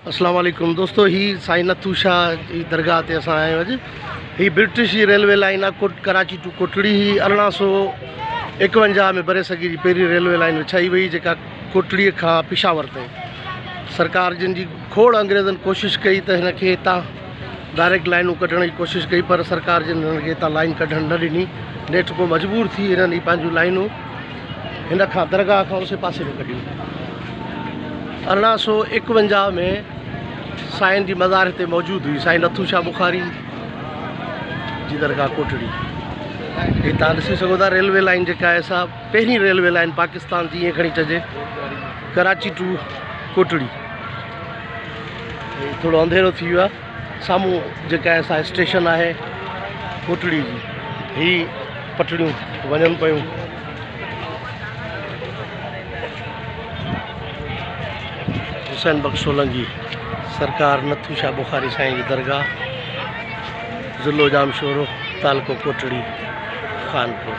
अस्सलाम वालेकुम दोस्तों, ही साईं नथू शाह जी दरगाह ते असां आया आहियूं। ही ब्रिटिश जी रेलवे लाइन आहे कराची टू कोटड़ी। ही 1851 में बरे सॻी जी पहिरीं रेलवे लाइन विछाई वई, जेका कोटड़ीअ खां पिशावर ताईं। सरकार जिन जी खोड़ अंग्रेज़नि कोशिशि कई त हिन खे हितां डायरेक्ट लाइनूं कढण जी कोशिशि कई, पर सरकार जिन हिननि खे हितां लाइन कढणु न ॾिनी। नेठि पोइ मजबूर थी हिननि पंहिंजूं लाइनूं हिन खां दरगाह खां उसे पासे में कढियूं। 1851 में साईं जी मज़ार हिते मौजूदु हुई, साईं नथू शाह बुखारी जी दरगाह कोटड़ी। ही तव्हां ॾिसी सघो था रेलवे लाइन जेका आहे सा पहिरीं रेलवे लाइन पाकिस्तान जी, ईअं खणी चइजे, कराची टू कोटड़ी। थोरो अंधेरो थी वियो आहे। साम्हूं जेका आहे सा स्टेशन आहे कोटड़ी जी। ही पटड़ियूं वञनि पियूं। हुसैन बख़्श सोलंकी सरकार नथू शाह बुखारी साईं जी दरगाह, ज़िलो जामशोरो, तालुको कोटड़ी, खानपुर।